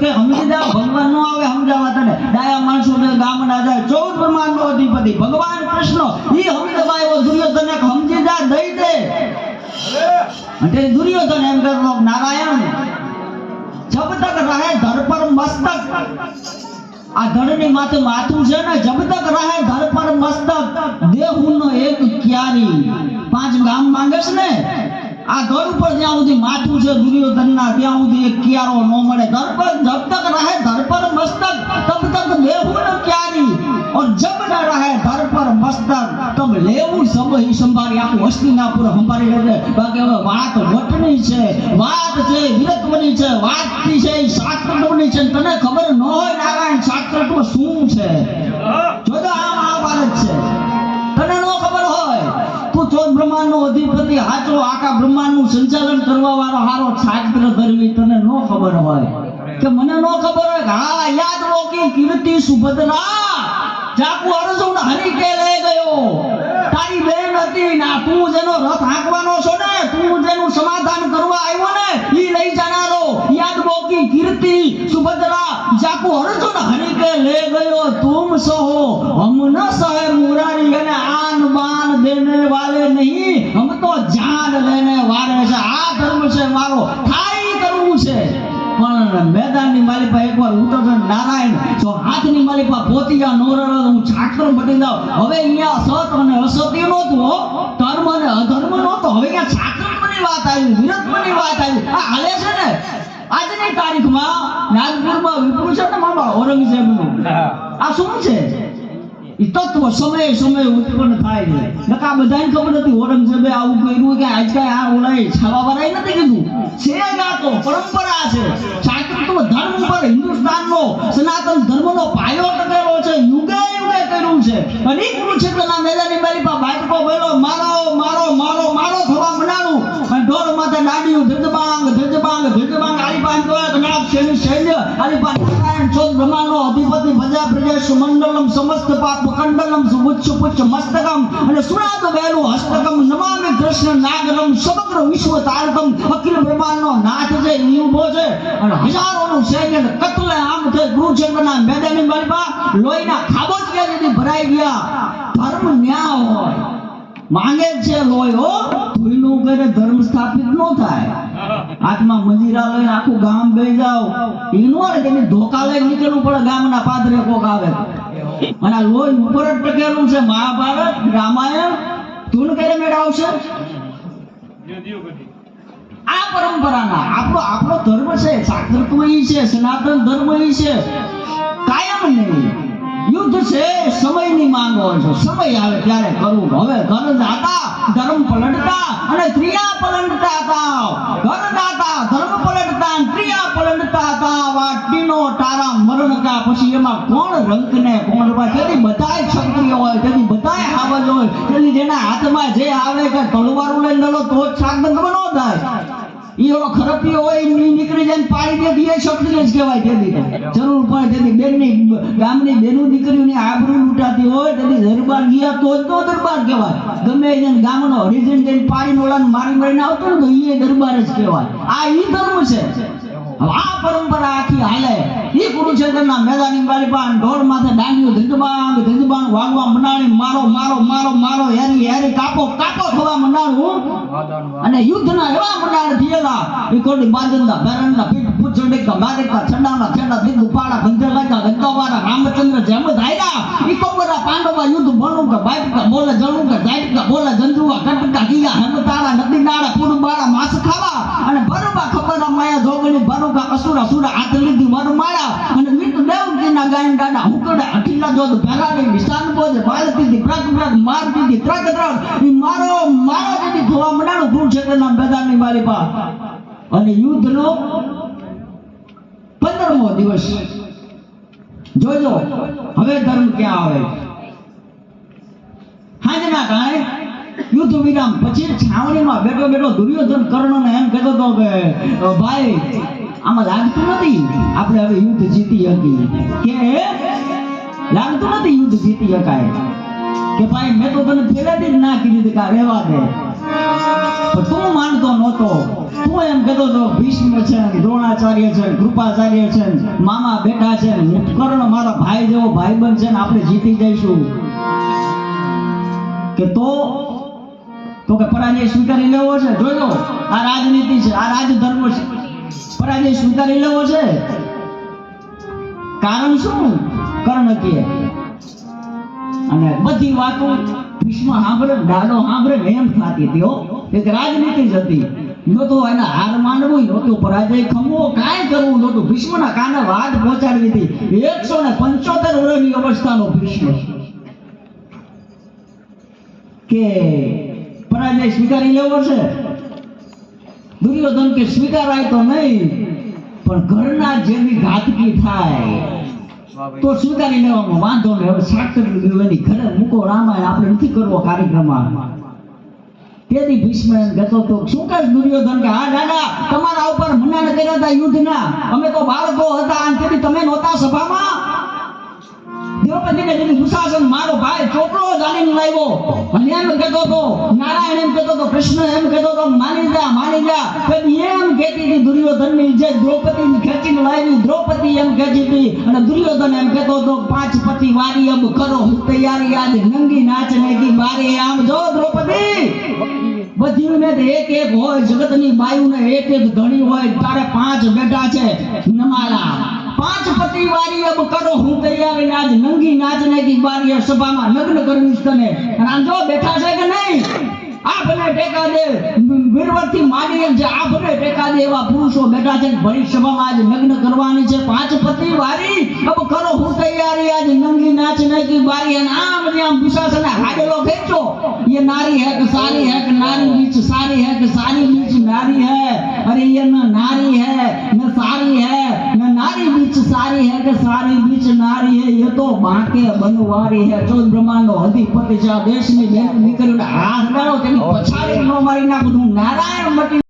કે સમજી ભગવાન નો આવે સમજાવવા તને ડાયા માણસો ને ગામના જાય 14 બ્રહ્માંડ નો અધિપતિ ભગવાન કૃષ્ણ ઈ સમજવા આવ્યો દુર્યોધન એક સમજી જા દઈ દે અને દુર્યોધન એમ કહેતો નારાયણ જબ તક રહે ધર પર મસ્તક આ ધડની માથે માથું છે ને જબ તક રહે ધર પર મસ્તક દેહુનો એક ક્યારી 5 ગામ માંગે છે ને આ ધડ ઉપર જ્યાં સુધી માથું છે દુર્યોધનના ત્યાં સુધી એક ક્યારો ન મળે ધર પર જબ તક રહે ધર પર મસ્તક તબ તક દેહુનો ક્યારી और जब न रहे धर पर मस्तक तब लेવું सब ही संभारी આખું હસ્તિનાપુર સંભાળી લેજે બાકી હવે વાત વટની છે વાત છે વિરત્વની છે વાત થી છે શાસ્ત્રત્વની છે તને ખબર ન હોય નારાયણ શાસ્ત્રત્વ શું છે જોજો આ મહાભારત છે તને ન ખબર હોય તું 14 બ્રહ્માંડનો અધિપતિ હાચો આખા બ્રહ્માંડનું સંચાલન કરવા વાળો હારો શાસ્ત્ર ધર્મી તને ન ખબર હોય કે મને ન ખબર હોય હા યાદ રોકી કીર્તિ સુભદ્રા જાકુ અર્જુન હરી કે લઈ ગયો તારી બેન હતી ના તું જેનો રથ હાંકવાનો છો ને તું જેનું સમાધાન કરવા આવ્યો ને ઈ લઈ જાનારો યાદ બોકી કીર્તિ સુભદ્રા જાકુ અર્જુન હરી કે ले गयो तुम सो हम न सहे मुरारी અને આન બાન દેને વાલે નહીં हम तो जान लेने वाले છે આ ધર્મ છે મારો થાય કરવું છે પણ મેદાનની માલિપા એકવાર ઉતરજો નારાયણ જો હાથની માલિપા પોતિયા નોરરો હું છાકરો બટી જાવ હવે અહીંયા સત અને અસત્ય નહોતું હો ધર્મ અને અધર્મ નહોતો હવે અહીંયા છાકરત્વની વાત આવી વિરત્વની વાત આવી આ હાલે છે ને આજની તારીખમાં નાગપુરમાં વિપુલ છે ને મામા ઔરંગઝેબનું આ શું છે ઈ તત્વ સમય સમય ઉત્પન્ન થાય છે નકા બધાને ખબર નથી ઔરંગઝેબે આવું કર્યું કે આજ કાંઈ આ ઓલાય છાવાવાળાએ નથી કીધું છે આ તો પરંપરા છે શાસ્ત્રત્વ ધર્મ પર હિન્દુસ્તાનનો સનાતન ધર્મનો પાયો ટકેલો છે યુગે યુગે કર્યું છે અને કુરુક્ષેત્રના મેદાનની માલિપા બાટકો ભેલો મારો મારો મારો મારો થવા મંડાણું અને ઢોર માથે દાડીયું ધજબાંગ ધજબાંગ ધજબાંગ આલીપાન કોયા કનાક સૈન્ય આલીપાન નારાયણ 14 બ્રહ્માંડનો અધિપતિ ભજા પ્રજેશ મંડલમ સમસ્ત પાપ કંડલમ સુબુચ્છ પુચ્છ મસ્તકમ અને સુનાદ બેલું હસ્તકમ નમામિ કૃષ્ણ નાગરમ સમગ્ર વિશ્વ તારકમ અખિલ બ્રહ્માંડનો નાથ છે ઈ ઉભો છે અને હજારોનું સૈન્ય કતલે આમ છે કુરુક્ષેત્રના મેદાનની માલિપા લોહીના ખાબોચિયા જેથી ભરાઈ ગયા ધર્મ ન્યા હોય માંગે છે લોહી હો ધૂળનું કરે ધર્મ સ્થાપિત ન થાય હાથમાં મંજીરા લઈને આખું ગામ બેહી જાવ ઈનો રે તેની ધોકા લઈને નીકળવું પડે ગામના પાદરે કોક આવે અને લોહી ઉપર જ ટકેલું છે મહાભારત રામાયણ ધૂન કરે મેળાવશે આ પરંપરાના આપણો ધર્મ છે શાસ્ત્રત્વ ઈ છે સનાતન ધર્મ ઈ છે કાયમ નહીં યુદ્ધ છે સમયની માંગ હોય છે સમય આવે ત્યારે કરવું હવે ઘર જાતા ધર્મ પલટતા અને ક્રિયા પલટતા હતા ઘર જાતા ધર્મ પલટતા અને ક્રિયા પલટતા હતા વાટીનો તારા મરણ કા પછી એમાં કોણ રંક ને કોણ રવા તેથી બધાય ક્ષત્રિય હોય તેથી બધાય હાવજ હોય તેથી જેના હાથમાં જે આવે કે તલવાર લઈને લડો તો જ શાકબંધ બનો થાય ઈ ઓલો ખરપિયો હોય ઈ નીકળી જાય પાડી દે દીએ ક્ષત્રિય જ કહેવાય તેથી જરૂર પડે તેથી બેનની ગામની બેનું દીકરીઓની આબરૂ લૂંટાતી હોય તેથી દરબાર ગયા તો જ તો દરબાર કહેવાય ગમે એને ગામનો હરિજન જઈને પાડીને ઓલાને મારી મારીને આવતો ને તો ઈ દરબાર જ કહેવાય આ ઈ ધર્મ છે આ પરંપરા આખી હાલે ઈ કુરુક્ષેત્રના મેદાનની માલિપા ઢોર માથે ડાંડિયું ધજબાંગ ધજબાંગ વાગવા મંડાણી મારો મારો મારો મારો હેરી હેરી કાપો કાપો થવા મંડાણું અને યુદ્ધના એવા મંડાણ થયેલા ઈ કોડી બાજંદા બેરંડા પીઠ પૂછડીકા બારેકા છંડાના છેડા દીધુ પાડા બંધેલાકા ગંગાવાળા રામચંદ્ર જેમ ધાયરા ઈ કોબરા પાંડવા યુદ્ધ બણું કે બાઈકા બોલે જણું કે જાઈકા બોલે જંજુવા કટકા ગીયા હેમતાળા નદી નાળા પુરબાળા માસ ખાવા અને બરબા ખબરા માયા જોગણી બરુકા અસુરા સુરા હાથ લીધી વર માળા અને મિત દેવજીના ગાયન દાડા હુકડા અઠીલા જોદ ભેરાડી નિશાન બોજે બાળતીથી પ્રગ પ્રગ મારતીથી ત્રગ ત્રગ ઈ મારો મારો જેથી થવા મંડાણું કુરુક્ષેત્રના મેદાનની માલિપા અને યુદ્ધનો 15મો દિવસ જોજો હવે ધર્મ ક્યાં આવે હાજના કાંઈ યુદ્ધ વિરામ પછી છાવણીમાં બેઠો બેઠો દુર્યોધન કર્ણને એમ કહેતો હતો કે ભાઈ આમાં લાગતું નથી આપણે હવે યુદ્ધ જીતી શકી કે લાગતું નથી યુદ્ધ જીતી શકાય કે ભાઈ મેં તો તને પહેલેથી જ ના કીધું કે આ રહેવા દે પણ તું માનતો નહોતો. તું એમ કહેતો હતો ભીષ્મ છે, દ્રોણાચાર્ય છે, કૃપાચાર્ય છે, મામા બેટા છે, કર્ણ મારા ભાઈ જેવો ભાઈબંધ છે ને આપણે જીતી જઈશું. કે તો કે પરાજય સ્વીકારી લેવો છે. જોજો આ રાજનીતિ છે, આ રાજધર્મ છે. પરાજય સ્વીકારી લેવો છે. કારણ શું? કર્ણ કહે અને બધી વાતો ભીષ્મ સાંભળે, ડાડો સાંભળે એમ થતી હતી. એક રાજનીતિ જ હતી. નહોતું એને હાર માનવું, નહોતું પરાજય ખમવો, કાંઈ કરવું નહોતું. ભીષ્મના કાને વાત પહોંચાડવી હતી. 175 વર્ષની અવસ્થાનો ભીષ્મ કે પરાજય સ્વીકારી લેવો છે. દુર્યોધન કે સ્વીકારાય તો નહીં, પણ ઘરના જેવી ઘાતકી થાય તો સ્વીકારી લેવામાં વાંધો નહીં. હવે સાકરી દેવાની ઘરે મૂકો રામાયણ, આપણે નથી કરવો કાર્યક્રમ. તેથી ભીષ્મ એમ કહેતો તો શું કહે દુર્યોધન કે હા દાદા, તમારા ઉપર મનાણ કર્યા હતા યુદ્ધના, અમે તો બાળકો હતા અને તેથી તમે નહોતા સભામાં. દ્રૌપદીને જેથી દુશાસન મારો ભાઈ ચોકડો જાણીને લાવ્યો અને એમ કહેતો હતો, નારાયણ એમ કહેતો હતો, કૃષ્ણ એમ કહેતો હતો માની જા માની જા. કદી એમ કહેતી હતી દુર્યોધનની જે દ્રૌપદીને ખેંચીને લાવી, દ્રૌપદી એમ કહેતી હતી અને દુર્યોધન એમ કહેતો હતો 5 પતિ વારી અબ કરો તૈયારી, આજ નંગી નાચને કી બારી. આમ જો દ્રૌપદી બધીને એક એક હોય, જગતની બાયુને એક એક ધણી હોય. તારે 5 બેટા છે નમાલા, 5 પતિ વારી અબ કરો હું તૈયારી, આજ નંગી નાચને કી બારી. સભામાં લગ્ન કરવીશ તને. અને આમ જો બેઠા છે કે નહીં, આપને ટેકા દે વીરવરથી માંડી જે આપને ટેકા દે એવા પુરુષો બેઠા છે. ભરી સભામાં આજ લગ્ન કરવાની છે. 5 પતિ વારી અબ કરો હું તૈયારી, આજ નંગી નાચને કી બારી. અને આમ દુશાસને હાડેલો ખેંચો, ये नारी है कि सारी है कि नारी बीच सारी है कि सारी बीच नारी है. अरे ये न नारी है न सारी है न नारी बीच सारी है कि सारी बीच नारी है. ये तो बांके बनवारी है. 14 બ્રહ્માંડનો અધિપતિ છે. આ દેશની બેન નીકળીને હાથ ગાળો તેની પછાડી નો મારી નાખું. નારાયણ મટી